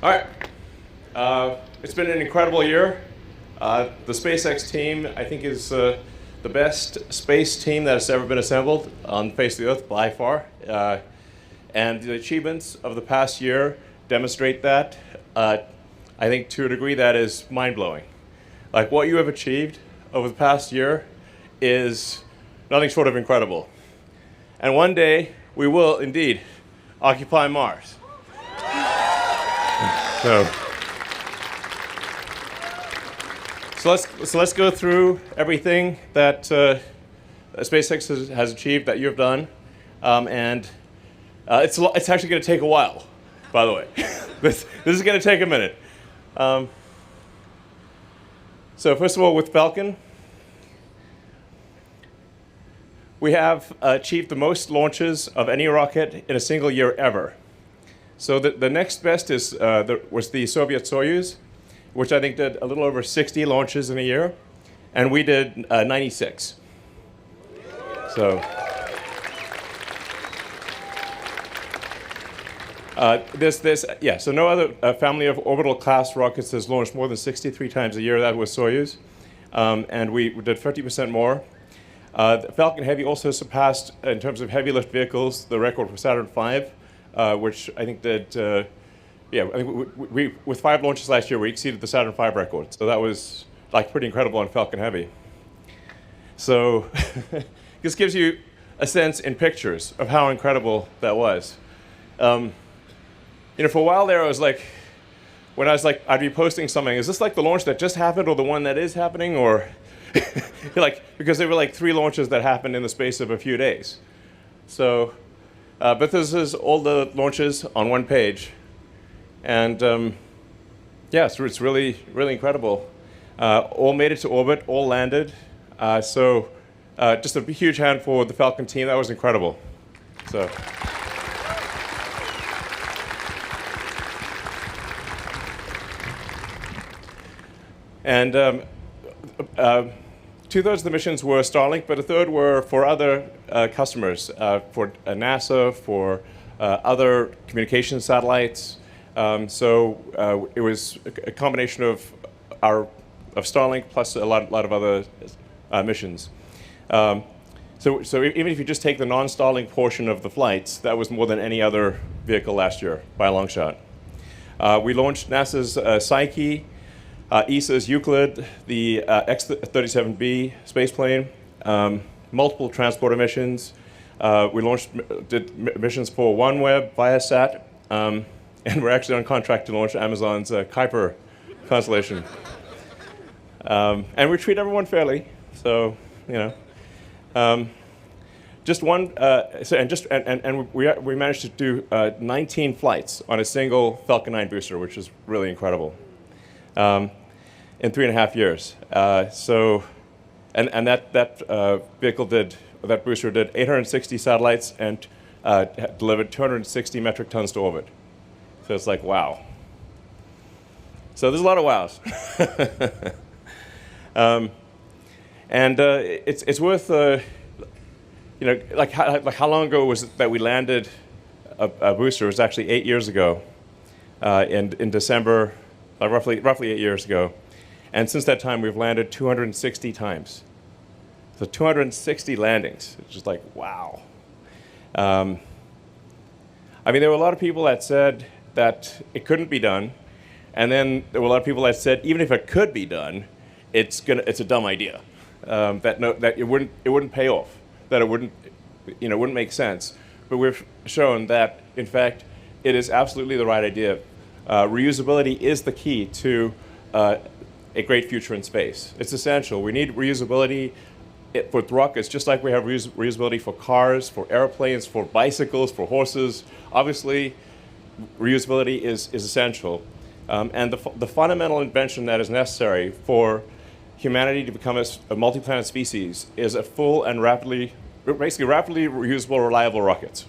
All right. It's been an incredible year. The SpaceX team, I think, is the best space team that has ever been assembled on the face of the Earth by far. And the achievements of the past year demonstrate that. I think to a degree that is mind-blowing. Like what you have achieved over the past year is nothing short of incredible. And one day we will indeed occupy Mars. So let's go through everything that SpaceX has achieved that you have done, and it's actually going to take a while, by the way. This is going to take a minute. So first of all, with Falcon, we have achieved the most launches of any rocket in a single year ever. So the next best was the Soviet Soyuz, which I think did a little over 60 launches in a year, and we did 96. So so no other family of orbital class rockets has launched more than 63 times a year. That was Soyuz, and we did 50% more. The Falcon Heavy also surpassed, in terms of heavy lift vehicles, the record for Saturn V, which I think did, I think we with 5 launches last year, we exceeded the Saturn V record. So that was like pretty incredible on Falcon Heavy. So this gives you a sense in pictures of how incredible that was. For a while there, I was like, I'd be posting something, is this like the launch that just happened or the one that is happening? Or because there were like 3 launches that happened in the space of a few days. So, but this is all the launches on one page. And so it's really, really incredible. All made it to orbit, all landed. So just a huge hand for the Falcon team. That was incredible. So. And 2/3 of the missions were Starlink, but 1/3 were for other customers, for NASA, for other communication satellites. So it was a combination of Starlink plus a lot of other missions. So even if you just take the non-Starlink portion of the flights, that was more than any other vehicle last year by a long shot. We launched NASA's Psyche, ESA's Euclid, the X-37B spaceplane, multiple transporter missions. We did missions for OneWeb, Viasat, and we're actually on contract to launch Amazon's Kuiper constellation. And we treat everyone fairly, so just one. And we managed to do 19 flights on a single Falcon 9 booster, which is really incredible. In 3.5 years. And that booster did 860 satellites and delivered 260 metric tons to orbit. So it's like, wow. So there's a lot of wows. It's worth, how long ago was it that we landed a booster? It was actually 8 years ago, in December. Roughly 8 years ago. And since that time, we've landed 260 times. So 260 landings. It's just like, wow. There were a lot of people that said that it couldn't be done. And then there were a lot of people that said, even if it could be done, it's a dumb idea. That it wouldn't pay off. That it wouldn't make sense. But we've shown that, in fact, it is absolutely the right idea. Reusability is the key to a great future in space. It's essential. We need reusability for rockets, just like we have reusability for cars, for airplanes, for bicycles, for horses. Obviously, reusability is essential. And the fundamental invention that is necessary for humanity to become a multi-planet species is a full and rapidly reusable, reliable rockets.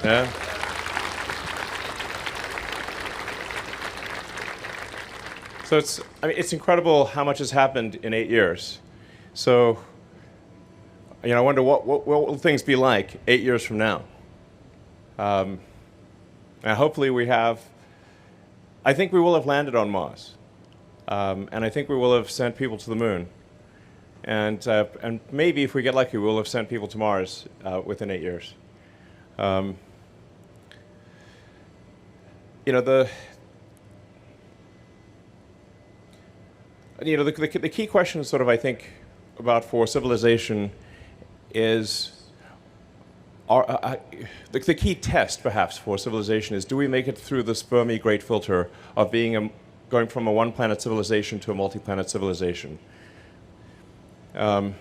Yeah. So it's incredible how much has happened in 8 years. So, I wonder what will things be like 8 years from now? And hopefully I think we will have landed on Mars. And I think we will have sent people to the moon. And maybe if we get lucky, we'll have sent people to Mars within 8 years. The key question, sort of, I think, about for civilization is, the key test, perhaps, for civilization is, do we make it through this Fermi great filter of going from a one-planet civilization to a multi-planet civilization? And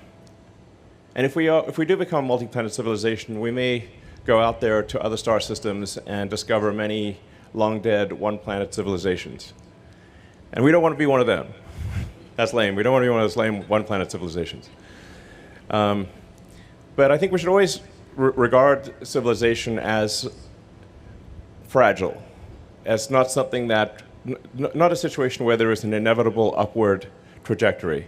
if we do become a multi-planet civilization, we may go out there to other star systems and discover many long-dead one-planet civilizations. And we don't want to be one of them. That's lame. We don't want to be one of those lame one-planet civilizations. But I think we should always regard civilization as fragile, as not something not a situation where there is an inevitable upward trajectory.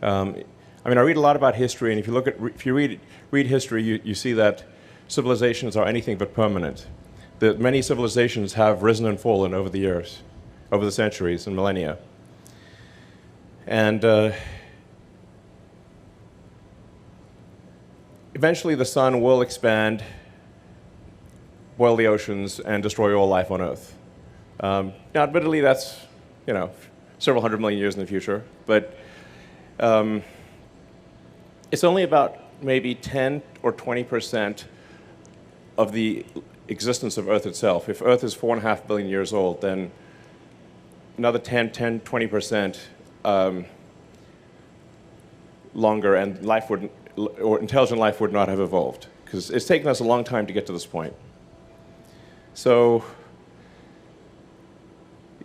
I read a lot about history, and if you read history, you see that civilizations are anything but permanent. That many civilizations have risen and fallen over the years, over the centuries and millennia. And eventually the sun will expand, boil the oceans, and destroy all life on Earth. Now, admittedly, that's several hundred million years in the future, but it's only about maybe 10 or 20% of the existence of Earth itself. If Earth is 4.5 billion years old, then another 20% longer, and intelligent life would not have evolved, because it's taken us a long time to get to this point. So,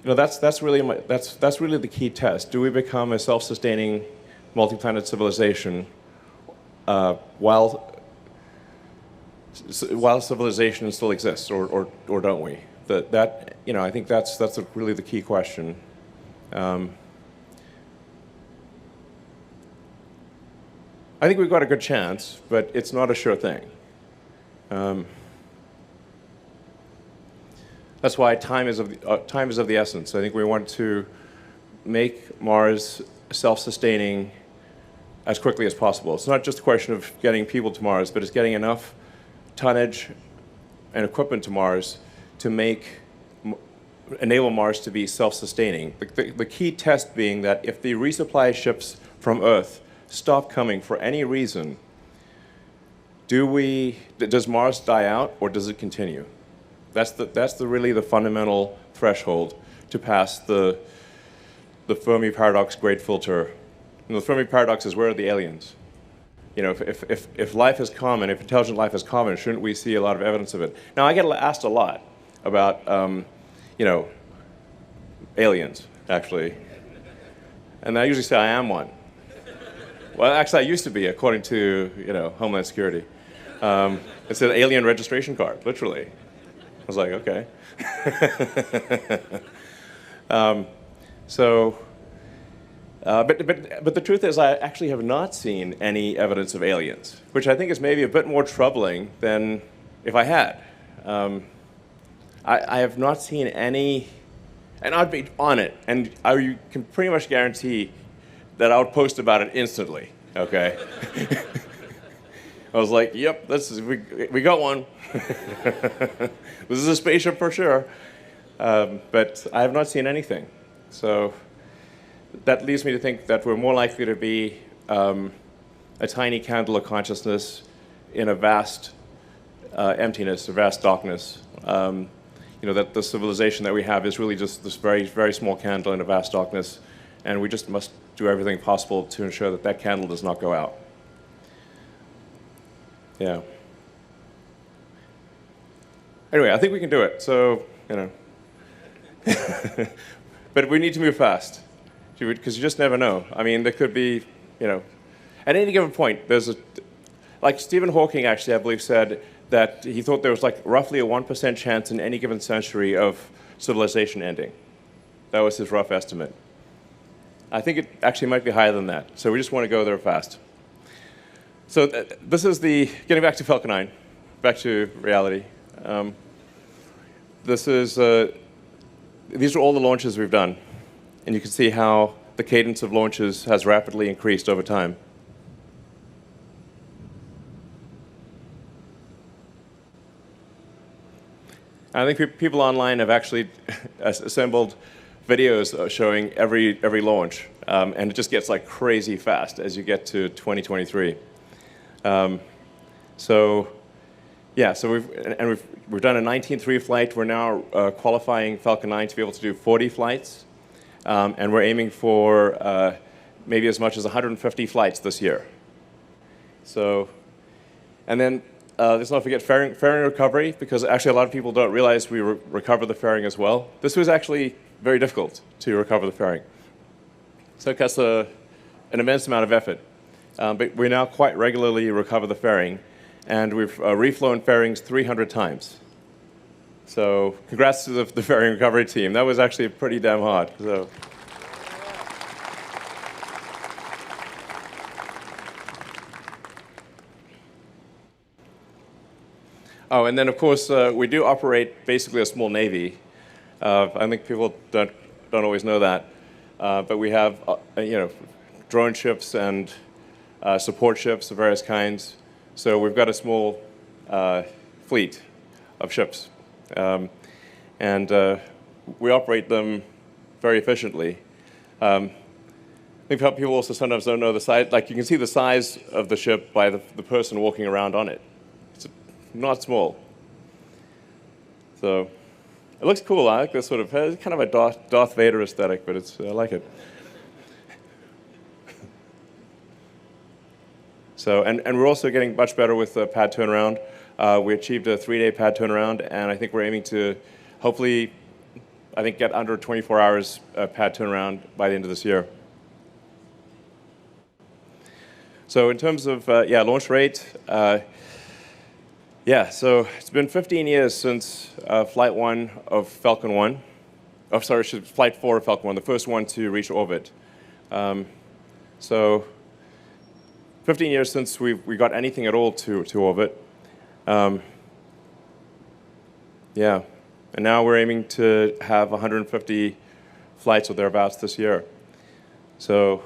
that's really the key test. Do we become a self-sustaining multi-planet civilization while civilization still exists, or don't we? I think that's really the key question. I think we've got a good chance, but it's not a sure thing. That's why time is of the essence. I think we want to make Mars self-sustaining as quickly as possible. It's not just a question of getting people to Mars, but it's getting enough tonnage and equipment to Mars to enable Mars to be self-sustaining. The key test being that if the resupply ships from Earth stop coming for any reason, does Mars die out, or does it continue? That's really the fundamental threshold to pass the Fermi paradox great filter. The Fermi paradox is, where are the aliens? If life is common, if intelligent life is common, shouldn't we see a lot of evidence of it? Now, I get asked a lot about aliens, actually, and I usually say I am one. Well, actually, I used to be, according to Homeland Security. It's an alien registration card, literally. I was like, okay. But the truth is, I actually have not seen any evidence of aliens, which I think is maybe a bit more troubling than if I had. I have not seen any, and I'd be on it, and you can pretty much guarantee that I would post about it instantly, okay? I was like, yep, we got one. This is a spaceship for sure. But I have not seen anything. So that leads me to think that we're more likely to be a tiny candle of consciousness in a vast emptiness, a vast darkness. That the civilization that we have is really just this very, very small candle in a vast darkness, and we just must do everything possible to ensure that that candle does not go out. Yeah. Anyway, I think we can do it. So, but we need to move fast, because you just never know. I mean, there could be, at any given point, like Stephen Hawking actually, I believe, said that he thought there was like roughly a 1% chance in any given century of civilization ending. That was his rough estimate. I think it actually might be higher than that. So we just want to go there fast. So this is getting back to Falcon 9, back to reality. These are all the launches we've done. And you can see how the cadence of launches has rapidly increased over time. I think people online have actually assembled videos showing every launch, and it just gets like crazy fast as you get to 2023. So we've done a 19.3 flight. We're now qualifying Falcon 9 to be able to do 40 flights, and we're aiming for maybe as much as 150 flights this year. So, and then let's not forget fairing recovery, because actually a lot of people don't realize we recover the fairing as well. This was actually very difficult to recover the fairing. So it costs an immense amount of effort. But we now quite regularly recover the fairing, and we've reflown fairings 300 times. So congrats to the fairing recovery team. That was actually pretty damn hard. So. Oh, and then of course we do operate basically a small navy. I think people don't always know that, but we have drone ships and support ships of various kinds. So we've got a small fleet of ships, and we operate them very efficiently. I think people also sometimes don't know the size. Like you can see the size of the ship by the person walking around on it. It's not small. So it looks cool. I like this sort of kind of a Darth Vader aesthetic, but I like it. So, and we're also getting much better with pad turnaround. We achieved a 3-day pad turnaround, and I think we're aiming to hopefully, get under 24 hours pad turnaround by the end of this year. So in terms of launch rate, so it's been 15 years since Flight 1 of Falcon 1. Oh, sorry, Flight 4 of Falcon 1, the first one to reach orbit. So 15 years since we got anything at all to orbit. And now we're aiming to have 150 flights or thereabouts this year. So,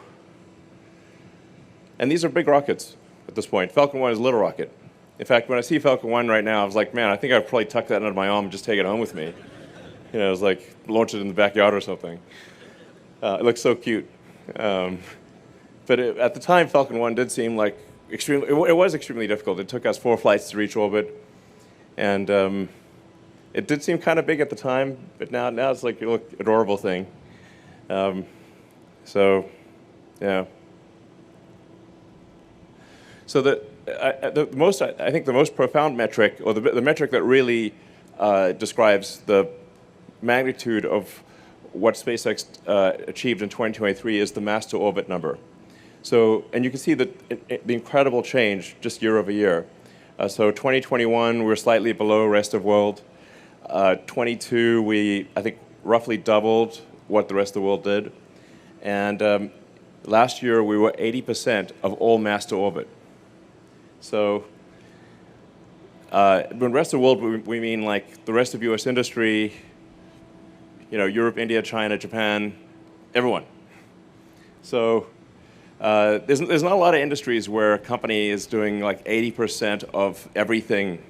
and these are big rockets at this point. Falcon 1 is a little rocket. In fact, when I see Falcon 1 right now, I was like, man, I think I'd probably tuck that under my arm and just take it home with me. It was like launch it in the backyard or something. It looks so cute. But at the time, Falcon 1 did seem like it was extremely difficult. It took us 4 flights to reach orbit. And it did seem kind of big at the time, but now it's like a adorable thing. So I think the most profound metric, or the metric that really describes the magnitude of what SpaceX achieved in 2023 is the mass to orbit number. So, and you can see the incredible change just year over year. So 2021, we're slightly below rest of world. 22, I think roughly doubled what the rest of the world did. And last year, we were 80% of all mass to orbit. So when rest of the world, we mean like the rest of US industry, Europe, India, China, Japan, everyone. So there's not a lot of industries where a company is doing like 80% of everything.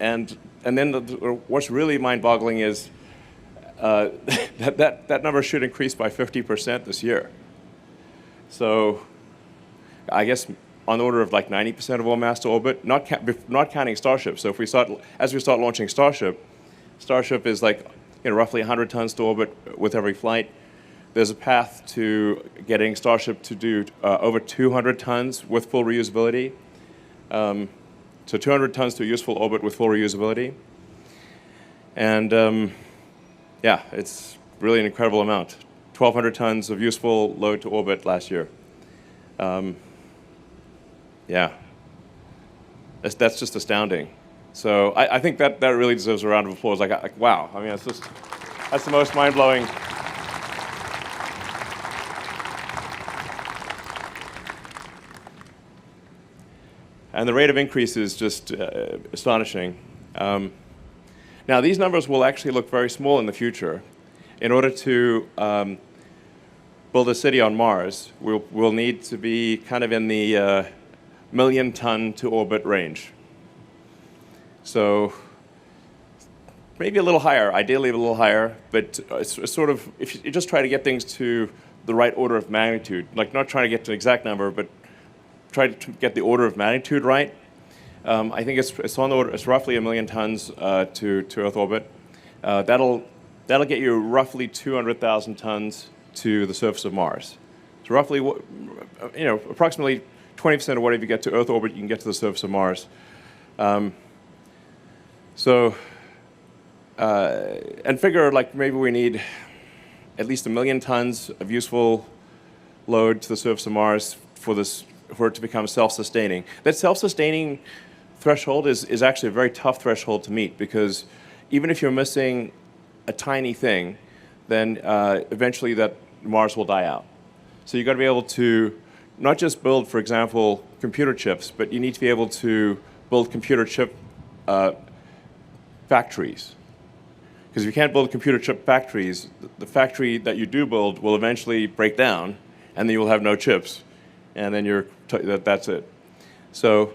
And then what's really mind-boggling is that number should increase by 50% this year. So I guess on the order of like 90% of all mass to orbit, not counting Starship. So as we start launching Starship is like roughly 100 tons to orbit with every flight. There's a path to getting Starship to do over 200 tons with full reusability. So 200 tons to useful orbit with full reusability. And it's really an incredible amount. 1,200 tons of useful load to orbit last year. That's just astounding. So I think that really deserves a round of applause. Like wow, I mean, that's the most mind-blowing. And the rate of increase is just astonishing. Now, these numbers will actually look very small in the future. In order to build a city on Mars, we'll need to be kind of in the million-ton to orbit range. So maybe a little higher, ideally a little higher, but it's sort of, if you just try to get things to the right order of magnitude, like not trying to get to an exact number, but try to get the order of magnitude right. I think it's on the order. It's roughly 1 million tons to Earth orbit. That'll get you roughly 200,000 tons to the surface of Mars. So roughly, approximately 20% of whatever you get to Earth orbit, you can get to the surface of Mars. And figure like maybe we need at least 1 million tons of useful load to the surface of Mars for it to become self-sustaining. That self-sustaining threshold is actually a very tough threshold to meet, because even if you're missing a tiny thing, then eventually that Mars will die out. So you've got to be able to not just build, for example, computer chips, but you need to be able to build computer chip factories. Because if you can't build computer chip factories, the factory that you do build will eventually break down, and then you will have no chips, and then that's it. So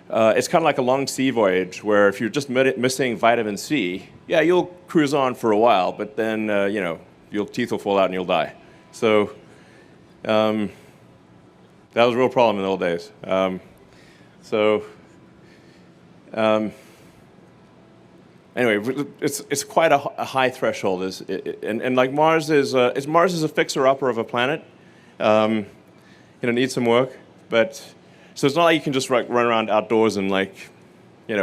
it's kind of like a long sea voyage, where if you're just missing vitamin C, yeah, you'll cruise on for a while, but then your teeth will fall out and you'll die. So that was a real problem in the old days. Anyway, it's quite a high threshold, and like Mars is a fixer-upper of a planet. Needs some work, but so it's not like you can just run around outdoors and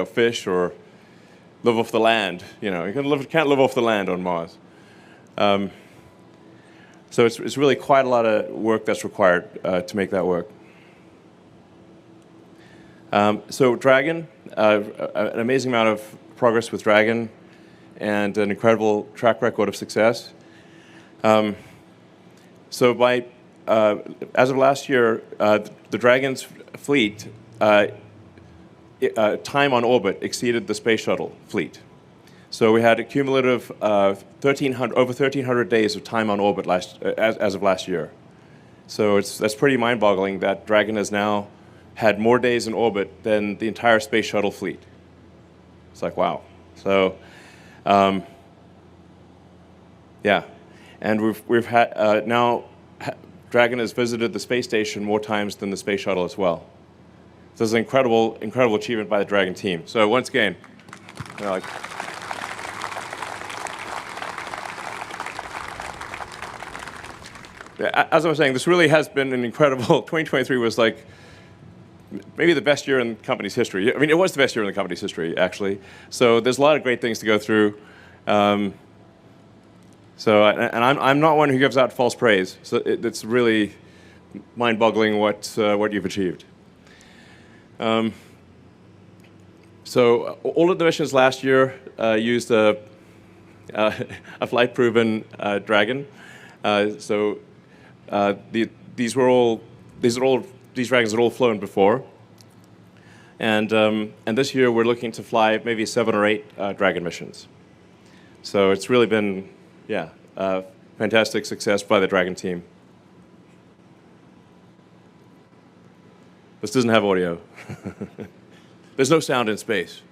fish or live off the land. You can't live off the land on Mars. So it's really quite a lot of work that's required to make that work. So Dragon, an amazing amount of progress with Dragon, and an incredible track record of success. So by as of last year, the Dragon's fleet time on orbit exceeded the space shuttle fleet. So we had a cumulative over 1,300 days of time on orbit as of last year. So that's pretty mind-boggling that Dragon has now had more days in orbit than the entire space shuttle fleet. It's like, wow. So, yeah, and we've had now. Dragon has visited the space station more times than the space shuttle as well. So this is an incredible achievement by the Dragon team. So once again, as I was saying, this really has been an incredible. 2023 was like maybe the best year in the company's history. I mean, it was the best year in the company's history, actually. So there's a lot of great things to go through. I'm not one who gives out false praise. So it's really mind-boggling what you've achieved. So all of the missions last year used a flight-proven Dragon. These Dragons are all flown before, and this year we're looking to fly maybe 7 or 8 Dragon missions. So it's really been fantastic success by the Dragon team. This doesn't have audio. There's no sound in space.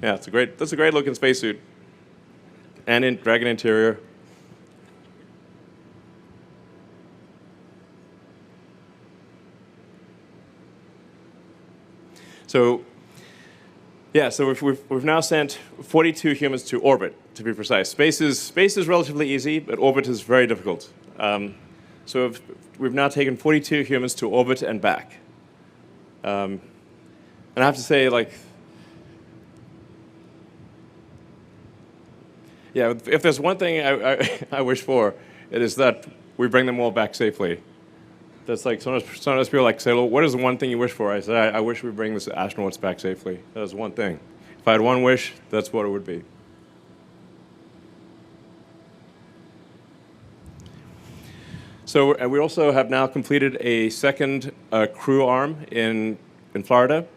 Yeah, that's a great looking spacesuit, and in Dragon interior. So we've now sent 42 humans to orbit, to be precise. Space is relatively easy, but orbit is very difficult. So we've now taken 42 humans to orbit and back. And I have to say, Yeah, if there's one thing I wish for, it is that we bring them all back safely. That's like sometimes people like say, well, what is the one thing you wish for? I say, I wish we bring the astronauts back safely. That is one thing. If I had one wish, that's what it would be. So we also have now completed a second crew arm in Florida.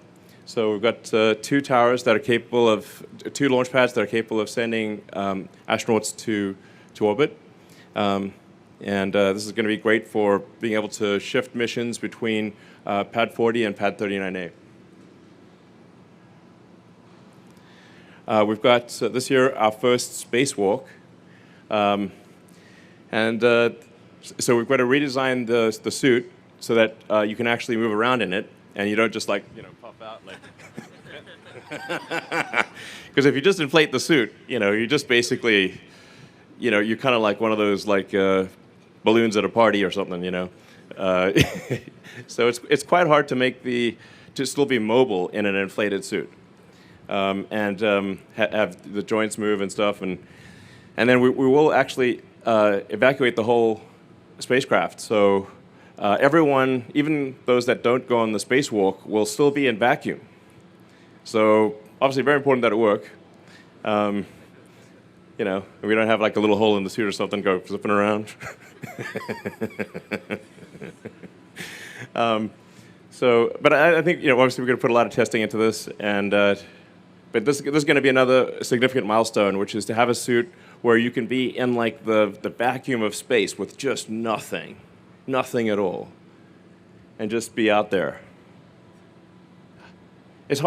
So we've got two towers that are capable of, two launch pads that are capable of sending astronauts to orbit. And this is going to be great for being able to shift missions between Pad 40 and Pad 39A. We've got this year our first spacewalk. So we've got to redesign the suit so that you can actually move around in it, and you don't just like, pop out like. Because if you just inflate the suit, you just basically, you're kind of like one of those like balloons at a party or something, So it's quite hard to make to still be mobile in an inflated suit, and have the joints move and stuff, and then we will actually evacuate the whole spacecraft. So everyone, even those that don't go on the spacewalk, will still be in vacuum. So obviously very important that it work. We don't have like a little hole in the suit or something go flipping around. But I think obviously we're going to put a lot of testing into this, and but this is going to be another significant milestone, which is to have a suit where you can be in like the vacuum of space with just nothing at all, and just be out there. It's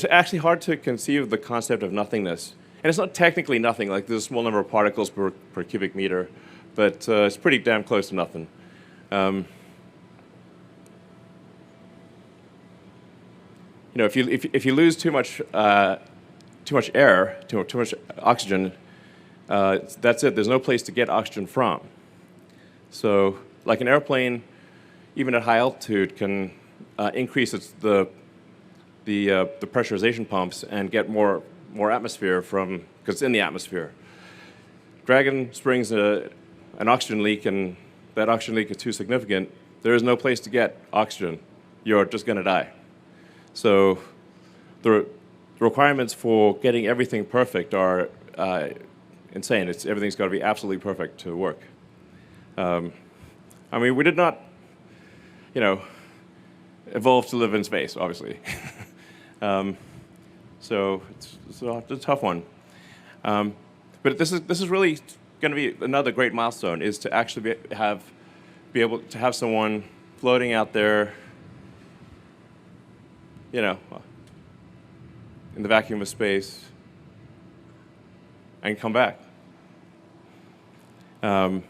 actually hard to conceive the concept of nothingness, and it's not technically nothing. Like there's a small number of particles per cubic meter, but it's pretty damn close to nothing. If you lose too much air, too much oxygen, that's it. There's no place to get oxygen from. So, like an airplane, even at high altitude, can increase the pressurization pumps and get more atmosphere because it's in the atmosphere. Dragon springs an oxygen leak, and that oxygen leak is too significant. There is no place to get oxygen. You're just going to die. So the requirements for getting everything perfect are insane. Everything's got to be absolutely perfect to work. We did not, evolve to live in space, obviously. So it's a tough one. But this is really going to be another great milestone, is to actually be able to have someone floating out there, in the vacuum of space, and come back. And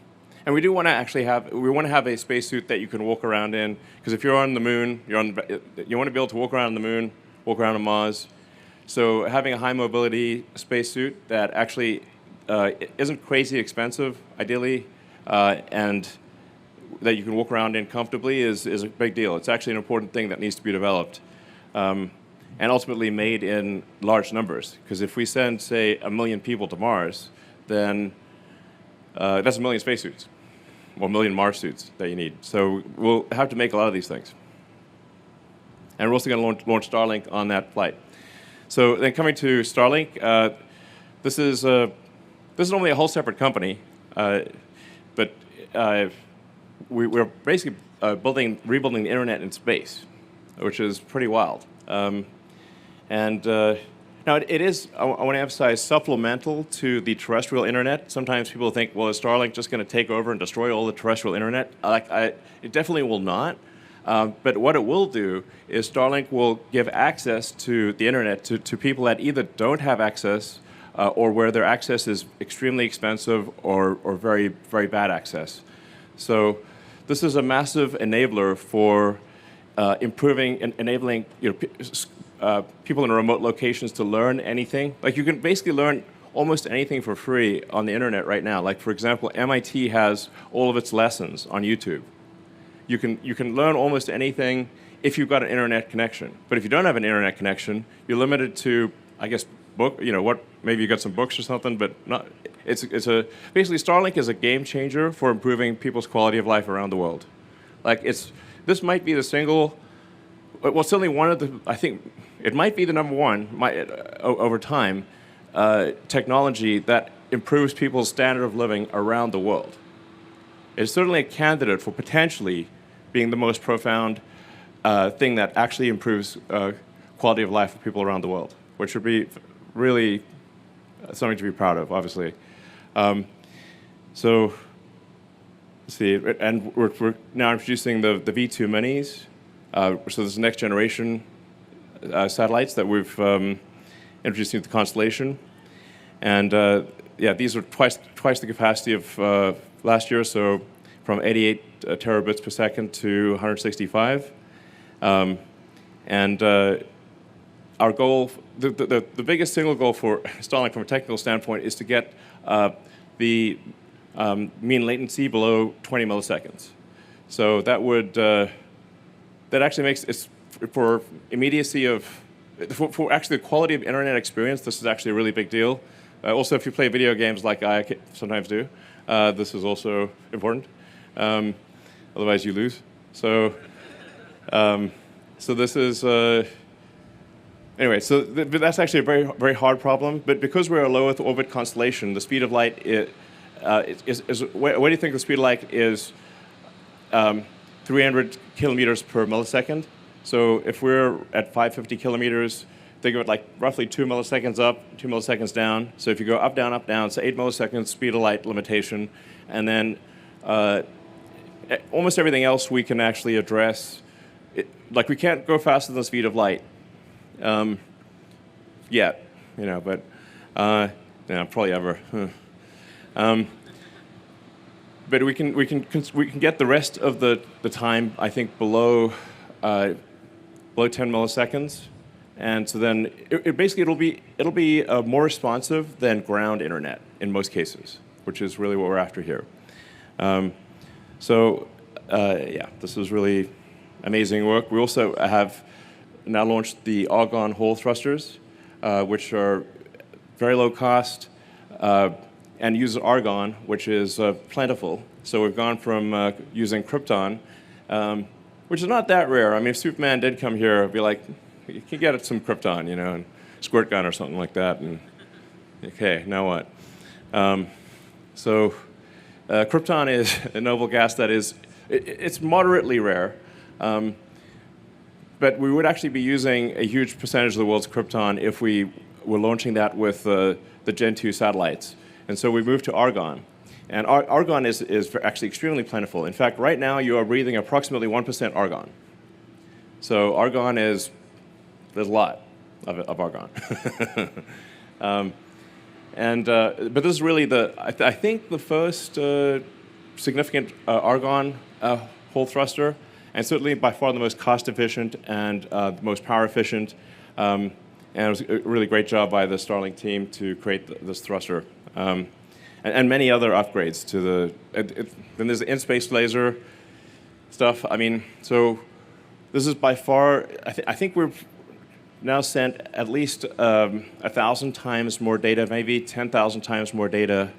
we do want to actually have a spacesuit that you can walk around in, because if you're on the moon, you want to be able to walk around on the moon, walk around on Mars. So having a high mobility spacesuit that actually isn't crazy expensive, ideally, and that you can walk around in comfortably is a big deal. It's actually an important thing that needs to be developed. And ultimately made in large numbers. Because if we send, say, 1 million people to Mars, then that's 1 million spacesuits, or 1 million Mars suits that you need. So we'll have to make a lot of these things. And we're also going to launch Starlink on that flight. So then coming to Starlink, this is normally a whole separate company, but we're basically rebuilding the internet in space, which is pretty wild. Now it is, I want to emphasize, supplemental to the terrestrial internet. Sometimes people think, well, is Starlink just going to take over and destroy all the terrestrial internet? It definitely will not. But what it will do is Starlink will give access to the internet to people that either don't have access or where their access is extremely expensive or very, very bad access. This is a massive enabler for enabling people in remote locations to learn anything. Like you can basically learn almost anything for free on the internet right now. Like for example, MIT has all of its lessons on YouTube. You can learn almost anything if you've got an internet connection. But if you don't have an internet connection, you're limited to, I guess, maybe you got some books or something, but not. Basically Starlink is a game changer for improving people's quality of life around the world. Like this might be the single, well, certainly one of the, I think it might be the number one over time technology that improves people's standard of living around the world. It's certainly a candidate for potentially being the most profound thing that actually improves quality of life for people around the world, which would be really something to be proud of, obviously. So, let's see, and we're now introducing the V2 minis. So this is next generation satellites that we've introduced into the constellation. And yeah, these are twice the capacity of last year, so from 88 terabits per second to 165. And our goal, the biggest single goal for Starlink from a technical standpoint is to get the mean latency below 20 milliseconds. So that would, that actually makes, it's for immediacy of, for actually the quality of internet experience, this is actually a really big deal. Also, if you play video games like I sometimes do, this is also important. Otherwise, you lose. So, so this is anyway. So that's actually a very hard problem. But because we're a low Earth orbit constellation, the speed of light is what do you think the speed of light is? 300 kilometers per millisecond. So if we're at 550 kilometers, think of it like roughly 2 milliseconds up, 2 milliseconds down. So if you go up, down, so 8 milliseconds speed of light limitation. And then almost everything else we can actually address. Like we can't go faster than the speed of light yet, you know, but yeah, probably ever. But we can get the rest of the time, I think, below 10 milliseconds. And so then basically it'll be more responsive than ground internet in most cases, which is really what we're after here. So yeah, this is really amazing work. We also have now launched the Argon Hall thrusters, which are very low cost and use argon, which is plentiful. So we've gone from using krypton, which is not that rare. I mean, if Superman did come here, I'd be like, you can get some krypton, you know, and squirt gun or something like that. And okay, now what? So krypton is a noble gas that is, it's moderately rare. But we would actually be using a huge percentage of the world's krypton if we were launching that with the Gen 2 satellites. And so we moved to argon. And argon is actually extremely plentiful. In fact, right now you are breathing approximately 1% argon. So argon is, there's a lot of argon. But this is really I think the first significant argon Hall thruster, and certainly by far the most cost efficient and the most power efficient. And it was a really great job by the Starlink team to create this thruster. And many other upgrades to the, then there's the in-space laser stuff. I mean, so this is by far, I think we've now sent at least 1,000 times more data, maybe 10,000 times more data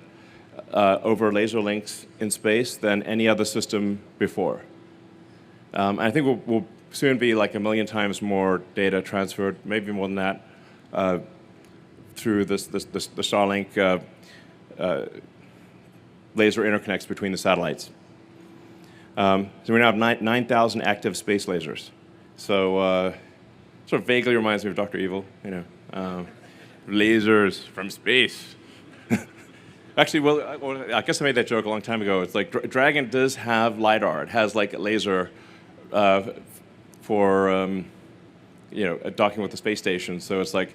over laser links in space than any other system before. I think we'll soon be like 1 million times more data transferred, maybe more than that, through the Starlink laser interconnects between the satellites. So we now have 9,000 active space lasers. So sort of vaguely reminds me of Dr. Evil, you know, lasers from space. Actually, well, I guess I made that joke a long time ago. It's like Dragon does have LiDAR. It has like a laser for you know, docking with the space station. So it's like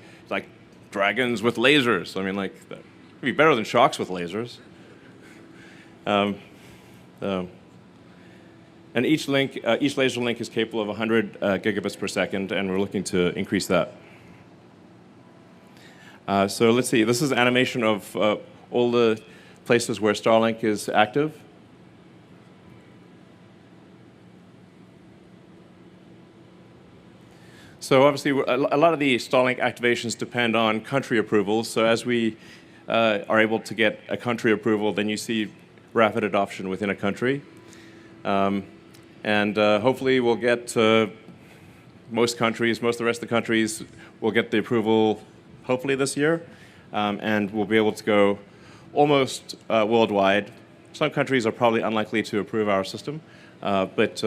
dragons with lasers. I mean, like that would be better than sharks with lasers. And each laser link is capable of 100 gigabits per second, and we're looking to increase that. So let's see. This is animation of all the places where Starlink is active. So obviously, a lot of the Starlink activations depend on country approvals. So as we are able to get a country approval, then you see rapid adoption within a country. And hopefully we'll get most of the rest of the countries will get the approval hopefully this year, and we'll be able to go almost worldwide. Some countries are probably unlikely to approve our system, but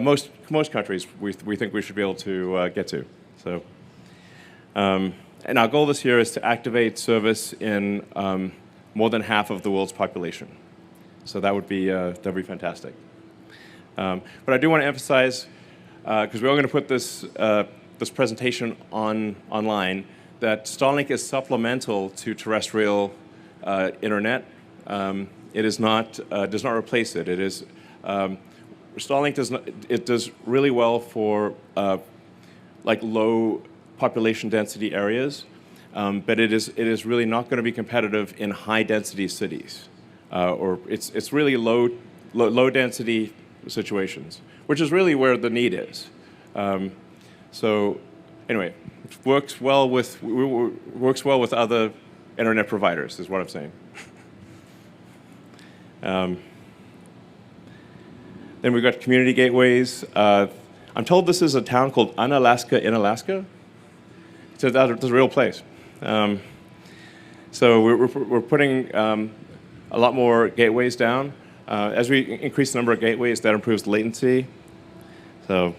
most countries we think we should be able to get to. So, and our goal this year is to activate service in more than half of the world's population. So that'd be fantastic. But I do want to emphasize, because we're all going to put this this presentation online, that Starlink is supplemental to terrestrial internet. It is not does not replace it. It is Starlink does really well for like low population density areas, but it is really not going to be competitive in high density cities, or it's really low density situations, which is really where the need is. So anyway, it works well with other internet providers, is what I'm saying. Then we've got community gateways. I'm told this is a town called Unalaska in Alaska. So that's a real place. So we're putting a lot more gateways down. As we increase the number of gateways, that improves latency. So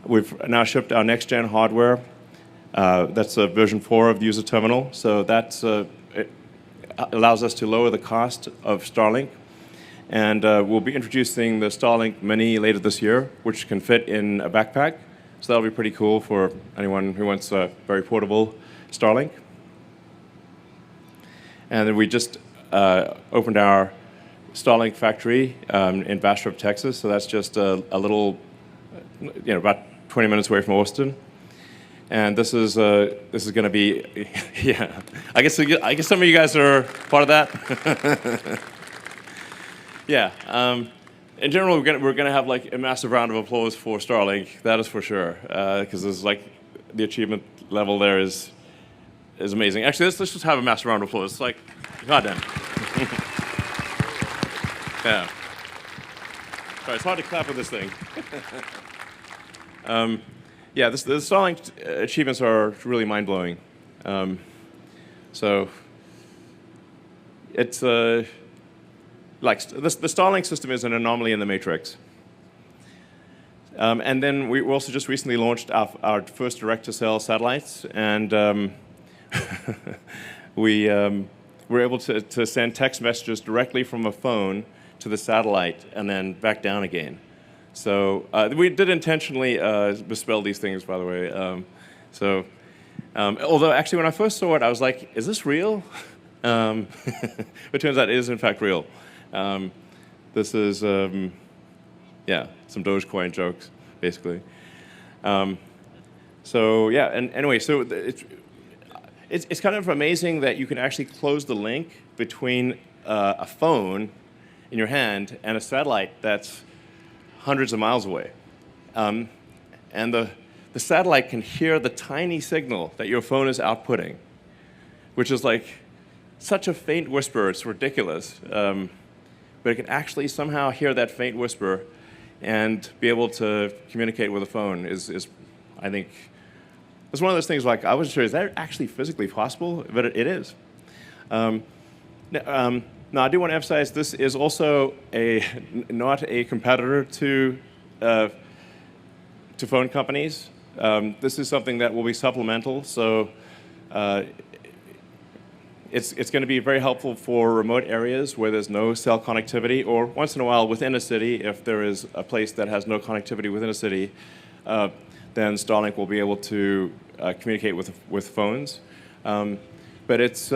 we've now shipped our next-gen hardware. That's version 4 of the user terminal. So it allows us to lower the cost of Starlink. And we'll be introducing the Starlink Mini later this year, which can fit in a backpack. So that'll be pretty cool for anyone who wants a very portable Starlink. And then we just opened our Starlink factory in Bastrop, Texas. So that's just a little, about 20 minutes away from Austin. And this is going to be, yeah. I guess some of you guys are part of that. Yeah. In general, we're going to have like a massive round of applause for Starlink. That is for sure, because there's like the achievement level there is amazing. Actually, let's just have a massive round of applause. It's like, goddamn. Yeah. Sorry, it's hard to clap with this thing. Yeah, the Starlink achievements are really mind-blowing. So it's like the Starlink system is an anomaly in the matrix. And then we also just recently launched our first direct-to-cell satellites, and we were able to send text messages directly from a phone to the satellite and then back down again. So we did intentionally misspell these things, by the way. Although actually when I first saw it, I was like, is this real? But it turns out it is in fact real. This is, yeah, some Dogecoin jokes, basically. So yeah, and anyway, so it's kind of amazing that you can actually close the link between a phone in your hand and a satellite that's hundreds of miles away. And the satellite can hear the tiny signal that your phone is outputting, which is like such a faint whisper, it's ridiculous. But it can actually somehow hear that faint whisper and be able to communicate with a phone is I think, it's one of those things like, I wasn't sure, is that actually physically possible? But it is. Now, I do want to emphasize this is also not a competitor to phone companies. This is something that will be supplemental, so it's going to be very helpful for remote areas where there's no cell connectivity, or once in a while within a city, if there is a place that has no connectivity within a city, then Starlink will be able to communicate with phones. But it's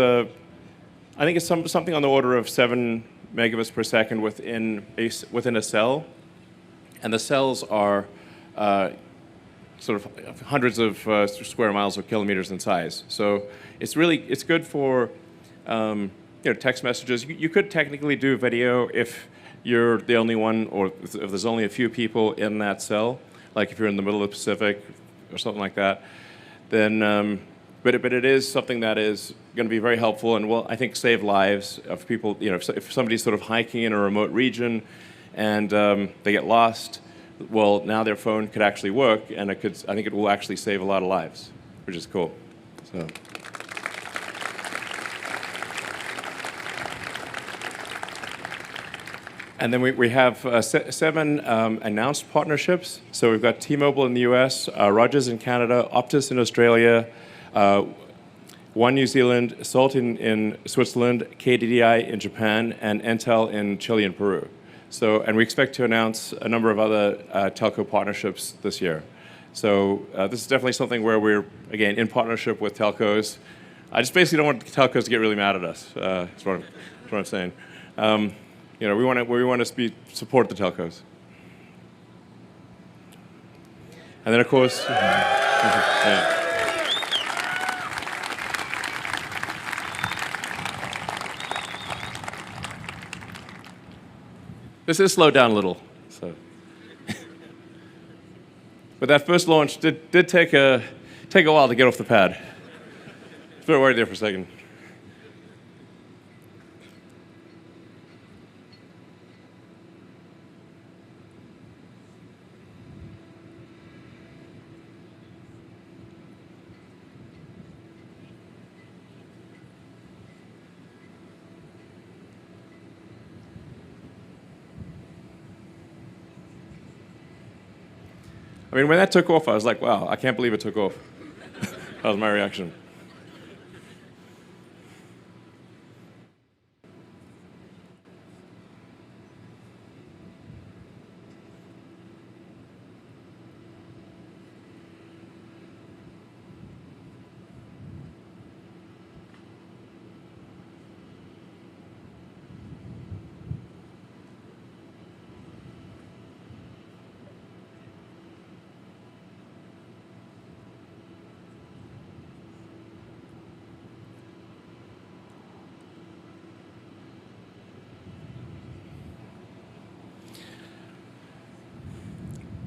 I think it's something on the order of 7 megabits per second within a cell, and the cells are sort of hundreds of square miles or kilometers in size. So it's good for text messages. You could technically do video if you're the only one, or if there's only a few people in that cell, like if you're in the middle of the Pacific or something like that. Then but it is something that is going to be very helpful and will, I think, save lives of people. You know, if somebody's sort of hiking in a remote region and they get lost, well, now their phone could actually work, and it could. I think it will actually save a lot of lives, which is cool. So. And then we have 7 announced partnerships. So we've got T-Mobile in the US, Rogers in Canada, Optus in Australia, One New Zealand, Salt in Switzerland, KDDI in Japan, and Entel in Chile and Peru. So, and we expect to announce a number of other telco partnerships this year. So this is definitely something where we're, again, in partnership with telcos. I just basically don't want telcos to get really mad at us. That's what I'm saying. You know, we want to support the telcos. And then, of course, yeah. This is slowed down a little. So. But that first launch did take a while to get off the pad. I was very worried there for a second. I mean, when that took off, I was like, wow, I can't believe it took off. That was my reaction.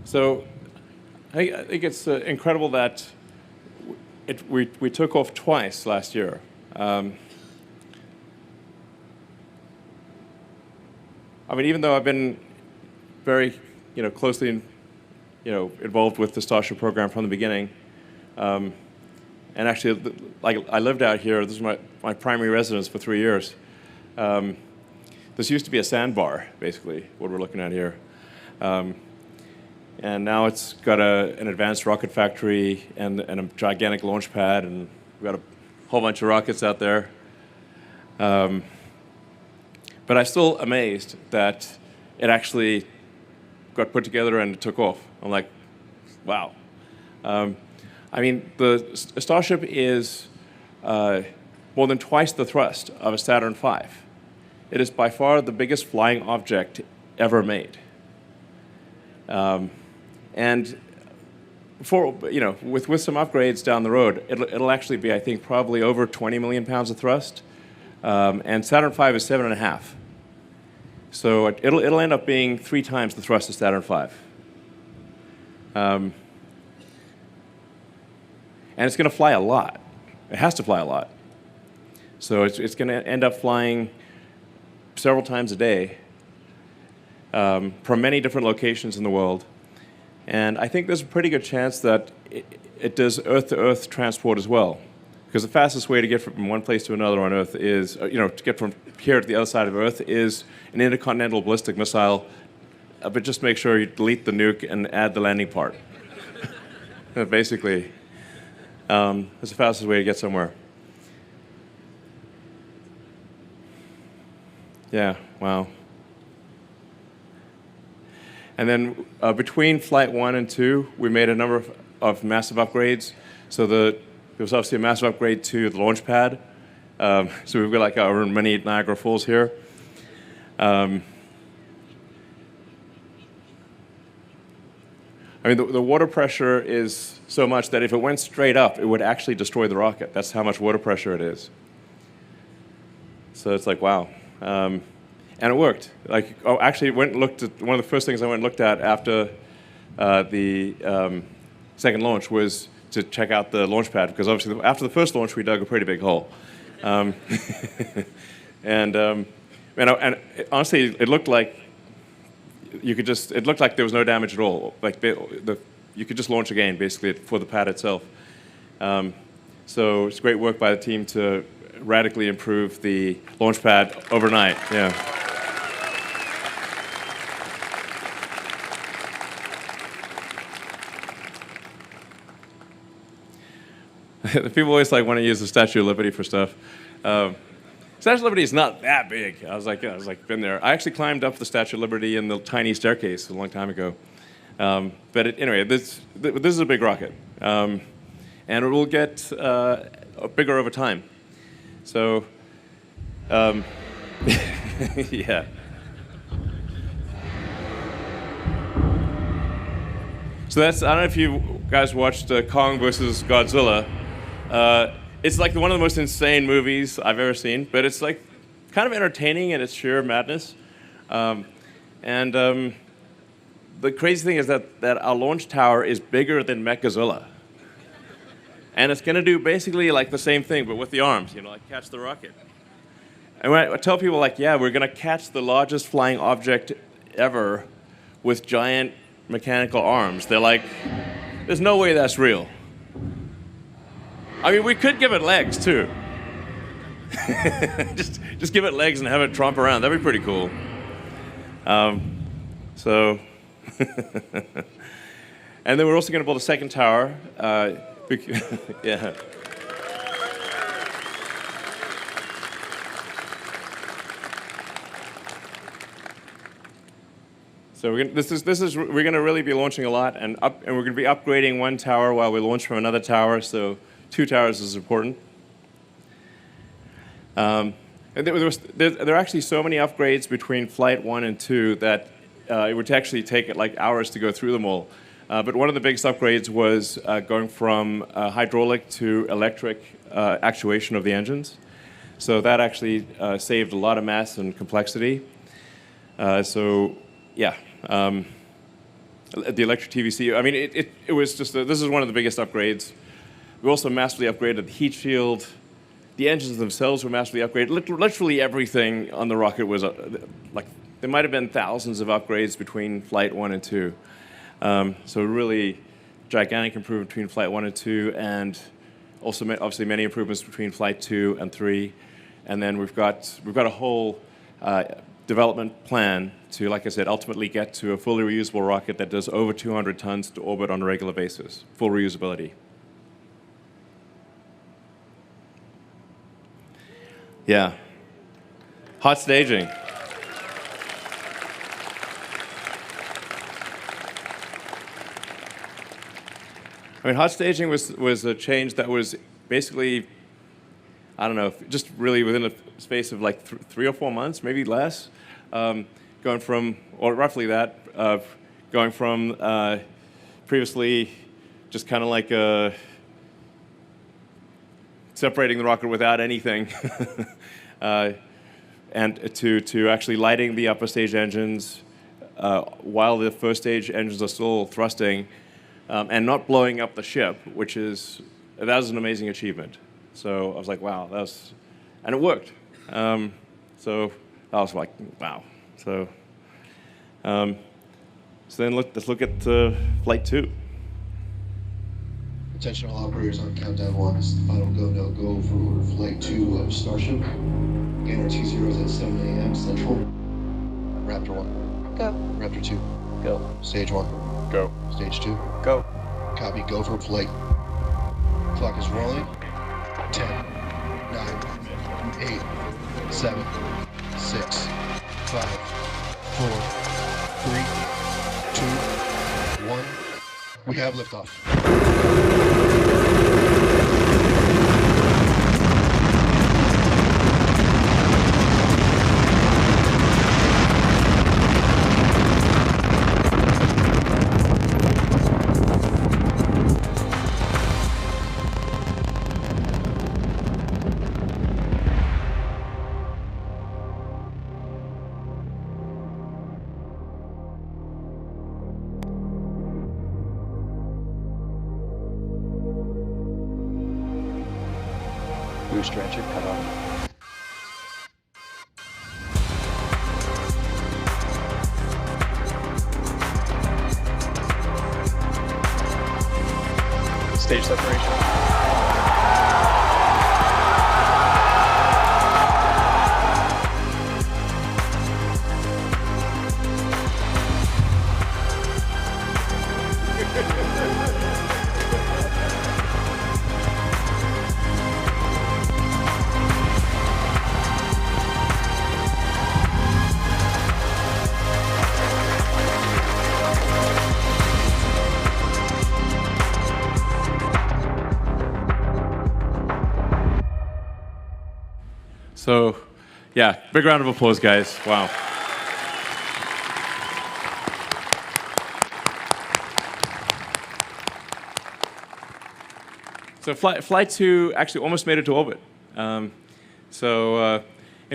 So I think it's incredible that we took off twice last year. I mean, even though I've been very, closely, involved with the Starship program from the beginning, and actually, like I lived out here. This is my primary residence for 3 years. This used to be a sandbar, basically, what we're looking at here. And now it's got an advanced rocket factory and a gigantic launch pad, and we've got a whole bunch of rockets out there. But I'm still amazed that it actually got put together and it took off. I'm like, wow. I mean, the Starship is more than twice the thrust of a Saturn V. It is by far the biggest flying object ever made. And with some upgrades down the road, it'll actually be, I think, probably over 20 million pounds of thrust. And Saturn V is 7.5. So it'll end up being 3 times the thrust of Saturn V. And it's going to fly a lot. It has to fly a lot. So it's going to end up flying several times a day from many different locations in the world. And I think there's a pretty good chance that it does Earth-to-Earth transport as well. Because the fastest way to get from one place to another on Earth is, to get from here to the other side of Earth is an intercontinental ballistic missile. But just make sure you delete the nuke and add the landing part. Basically, that's the fastest way to get somewhere. Yeah, wow. And then between Flight 1 and 2, we made a number of massive upgrades. So there was obviously a massive upgrade to the launch pad. So we've got like our mini Niagara Falls here. I mean, the water pressure is so much that if it went straight up, it would actually destroy the rocket. That's how much water pressure it is. So it's like, wow. And it worked. Actually, went and looked at one of the first things I went and looked at after the second launch was to check out the launch pad, because obviously after the first launch we dug a pretty big hole. Um, and honestly, it looked like it looked like there was no damage at all. Like you could just launch again, basically, for the pad itself. So it's great work by the team to radically improve the launch pad overnight. Yeah. The people always want to use the Statue of Liberty for stuff. Statue of Liberty is not that big. I was like, been there. I actually climbed up the Statue of Liberty in the tiny staircase a long time ago. Anyway, this is a big rocket, and it will get bigger over time. So, yeah. So I don't know if you guys watched Kong versus Godzilla. It's like one of the most insane movies I've ever seen, but it's like kind of entertaining in its sheer madness. The crazy thing is that our launch tower is bigger than Mechazilla. And it's going to do basically like the same thing, but with the arms, like catch the rocket. And when I tell people, yeah, we're going to catch the largest flying object ever with giant mechanical arms, they're like, there's no way that's real. I mean, we could give it legs, too. just give it legs and have it tromp around. That'd be pretty cool. And then we're also going to build a second tower. Yeah. So we're going to really be launching a lot, and we're going to be upgrading one tower while we launch from another tower. So 2 towers is important. And there are actually so many upgrades between Flight 1 and 2 that it would actually take it hours to go through them all. But one of the biggest upgrades was going from hydraulic to electric actuation of the engines. So that actually saved a lot of mass and complexity. Yeah. The electric TVC, I mean, it was just, this is one of the biggest upgrades. We also massively upgraded the heat shield. The engines themselves were massively upgraded. Literally everything on the rocket was, there might have been thousands of upgrades between Flight 1 and 2. So really gigantic improvement between Flight 1 and 2, and also obviously many improvements between Flight 2 and 3. And then we've got a whole development plan to, like I said, ultimately get to a fully reusable rocket that does over 200 tons to orbit on a regular basis. Full reusability. Yeah. Hot staging. I mean, hot staging was a change that was basically, I don't know, just really within a space of 3 or 4 months, maybe less, going from, or roughly that, going from previously just kind of separating the rocket without anything, and to actually lighting the upper stage engines while the first stage engines are still thrusting, and not blowing up the ship, that was an amazing achievement. So I was like, wow, and it worked. So I was like, wow. So then let's look at Flight 2. Attention all operators on countdown 1. This is the final go, no go for Flight 2 of Starship. Gain RT0 is at 7 a.m. Central. Raptor 1. Go. Raptor 2. Go. Stage 1. Go. Stage 2. Go. Copy, go for flight. Clock is rolling. 10, 9, 8, 7, 6, 5, 4, 3, 2, 1. We have liftoff. booster engine cut on. Stage separation. So, yeah, big round of applause, guys. Wow. So flight 2 actually almost made it to orbit. In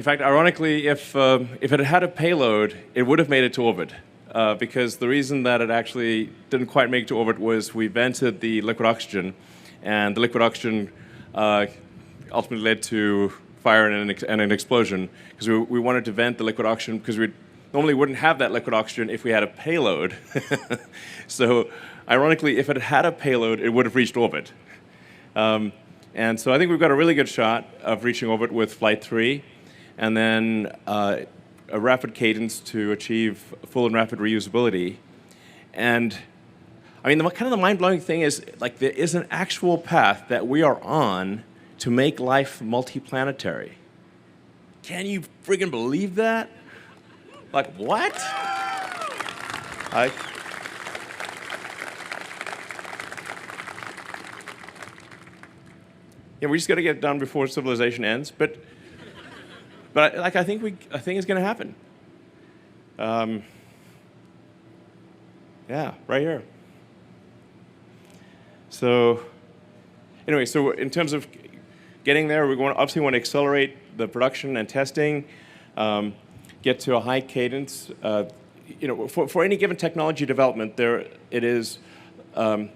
fact, ironically, if it had had a payload, it would have made it to orbit. Because the reason that it actually didn't quite make it to orbit was we vented the liquid oxygen, and the liquid oxygen ultimately led to fire and an explosion, because we wanted to vent the liquid oxygen because we normally wouldn't have that liquid oxygen if we had a payload. So ironically, if it had a payload, it would have reached orbit. And so I think we've got a really good shot of reaching orbit with Flight 3, and then a rapid cadence to achieve full and rapid reusability. And I mean, kind of the mind-blowing thing is, like, there is an actual path that we are on to make life multiplanetary. Can you friggin' believe that? Like, what? Yeah, we just got to get it done before civilization ends. But like, I think it's going to happen. Yeah, right here. So, anyway, so in terms of getting there, we obviously want to accelerate the production and testing, get to a high cadence. For any given technology development, it is. How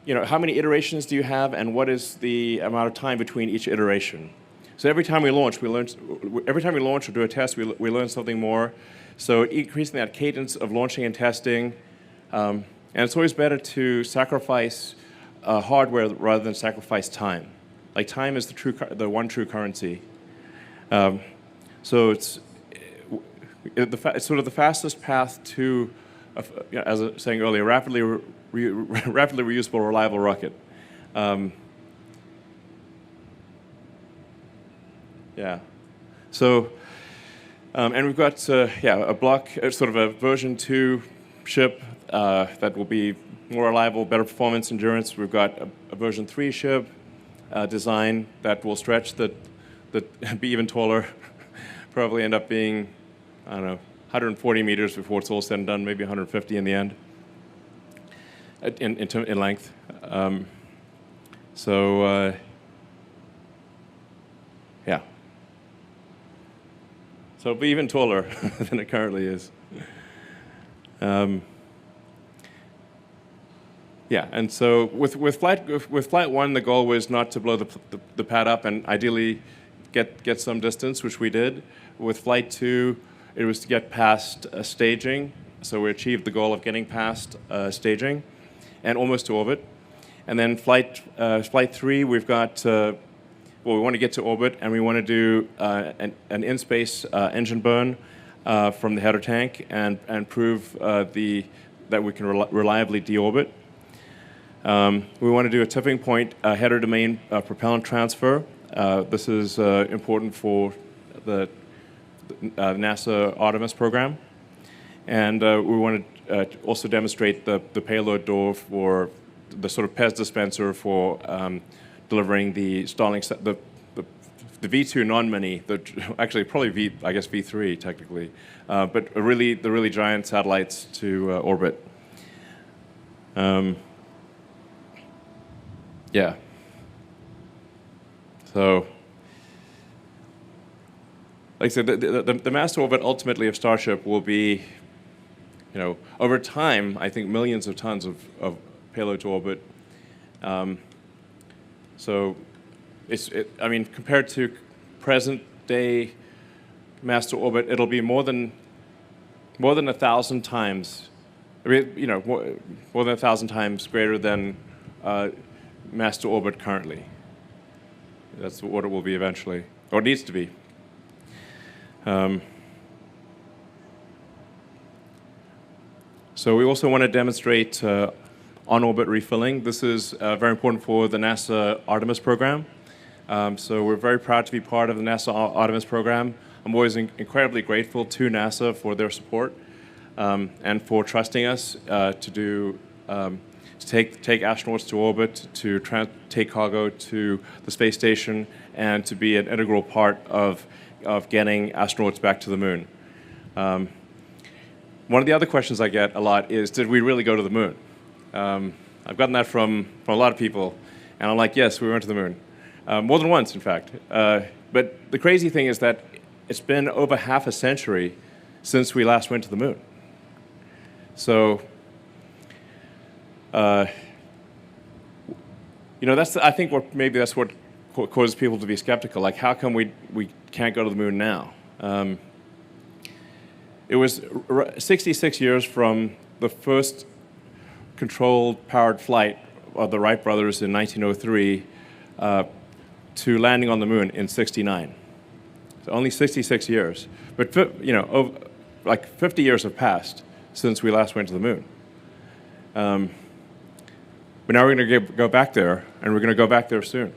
many iterations do you have, and what is the amount of time between each iteration? So every time we launch, every time we launch or do a test, we learn something more. So increasing that cadence of launching and testing, and it's always better to sacrifice hardware rather than sacrifice time. Like, time is the one true currency. So it's sort of the fastest path to, as I was saying earlier, rapidly reusable, reliable rocket. Yeah. So, and we've got a block, sort of a version 2 ship that will be more reliable, better performance, endurance. We've got a version 3 ship design that will stretch be even taller, probably end up being, I don't know, 140 meters before it's all said and done, maybe 150 in the end, in length. Yeah. So it'll be even taller than it currently is. Yeah, and so with flight 1, the goal was not to blow the pad up and ideally get some distance, which we did. With Flight 2, it was to get past staging, so we achieved the goal of getting past staging and almost to orbit. And then Flight 3, we've got, we want to get to orbit, and we want to do an in-space engine burn from the header tank and prove that we can reliably deorbit. We want to do a tipping point header domain propellant transfer. This is important for the NASA Artemis program. And we want to also demonstrate the payload door for the sort of PEZ dispenser for delivering the Starlink, the V2 non-mini, actually probably V3 technically, but the really giant satellites to orbit. Yeah. So, like I said, the mass orbit ultimately of Starship will be, over time, I think millions of tons of payload to orbit. So, I mean, compared to present day mass to orbit, it'll be more than 1,000 times. I mean, you know, more than 1,000 times greater than mass to orbit currently. That's what it will be eventually, or it needs to be. So we also want to demonstrate on-orbit refilling. This is very important for the NASA Artemis program. So we're very proud to be part of the NASA Artemis program. I'm always incredibly grateful to NASA for their support and for trusting us to take astronauts to orbit, to take cargo to the space station, and to be an integral part of getting astronauts back to the moon. One of the other questions I get a lot is, did we really go to the moon? I've gotten that from a lot of people, and I'm like, yes, we went to the moon. More than once, in fact. But the crazy thing is that it's been over half a century since we last went to the moon. So, you know, I think maybe that's what causes people to be skeptical. Like, how come we can't go to the moon now? It was 66 years from the first controlled powered flight of the Wright brothers in 1903 to landing on the moon in 69. So only 66 years. But, you know, like 50 years have passed since we last went to the moon. But now we're going to go back there, and we're going to go back there soon.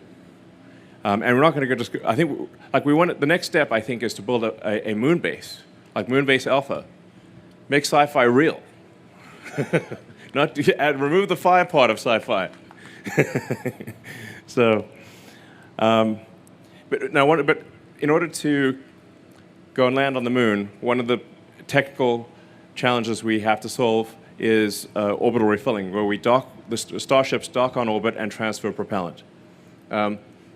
And we're not going to go I think, like, the next step, I think, is to build a moon base, like Moon Base Alpha. Make sci-fi real. Not remove the fi part of sci-fi. So, but in order to go and land on the moon, one of the technical challenges we have to solve is orbital refilling, where the starships dock on orbit and transfer propellant.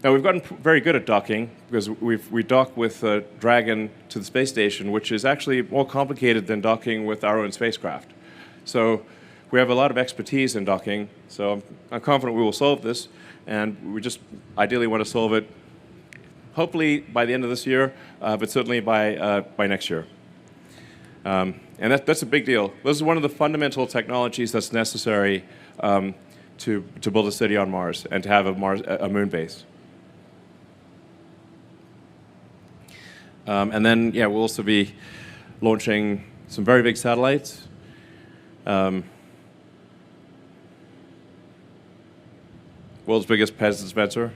Now, we've gotten very good at docking because we dock with Dragon to the space station, which is actually more complicated than docking with our own spacecraft. So we have a lot of expertise in docking, so I'm confident we will solve this, and we just ideally want to solve it hopefully by the end of this year, but certainly by next year. And that's a big deal. This is one of the fundamental technologies that's necessary to build a city on Mars and to have a moon base. And then, yeah, we'll also be launching some very big satellites. World's biggest Pez dispenser.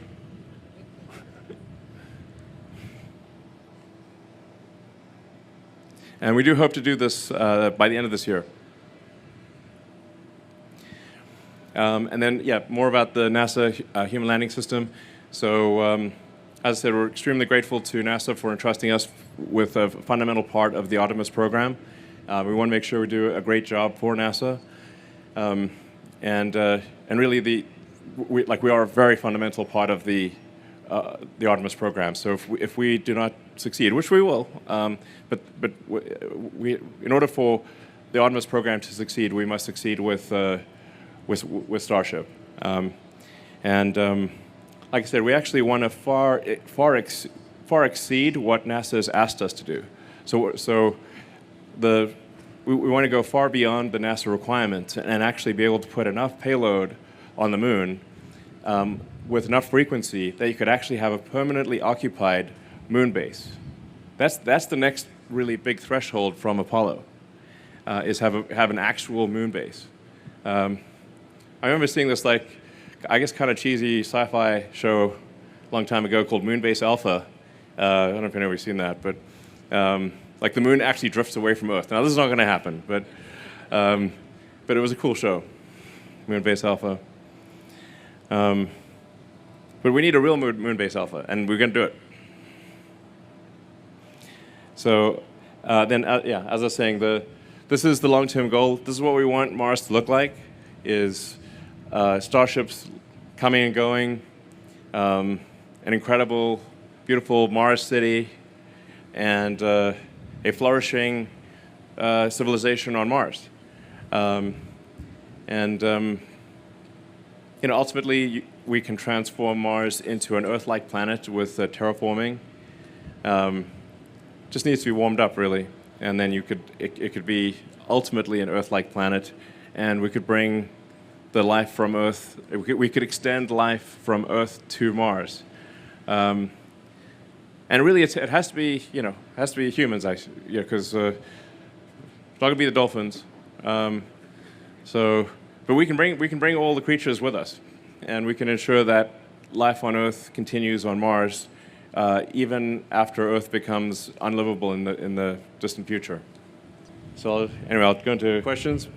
And we do hope to do this by the end of this year. And then, yeah, more about the NASA Human Landing System. So, as I said, we're extremely grateful to NASA for entrusting us with a fundamental part of the Artemis program. We want to make sure we do a great job for NASA. And really, we are a very fundamental part of the Artemis program. So if we do not succeed, which we will, but in order for the Artemis program to succeed, we must succeed with Starship. Like I said, we actually want to far exceed what NASA has asked us to do. So we want to go far beyond the NASA requirements and actually be able to put enough payload on the moon with enough frequency that you could actually have a permanently occupied moon base. That's the next really big threshold from Apollo, is have an actual moon base. I remember seeing this, like, I guess kind of cheesy sci-fi show a long time ago called Moon Base Alpha. I don't know if anybody's seen that, but like the moon actually drifts away from Earth. Now this is not going to happen, but it was a cool show, Moon Base Alpha. But we need a real Moon Base Alpha, and we're going to do it. So yeah, as I was saying, this is the long-term goal. This is what we want Mars to look like, is starships coming and going, an incredible, beautiful Mars city, and a flourishing civilization on Mars. Ultimately, we can transform Mars into an Earth-like planet with terraforming. Just needs to be warmed up, really, and then it could be ultimately an Earth-like planet, and we could bring the life from Earth. We could extend life from Earth to Mars. And really, it has to be, humans, actually, because it's not going to be the dolphins. But we can bring all the creatures with us, and we can ensure that life on Earth continues on Mars, even after Earth becomes unlivable in the distant future. So anyway, I'll go into questions.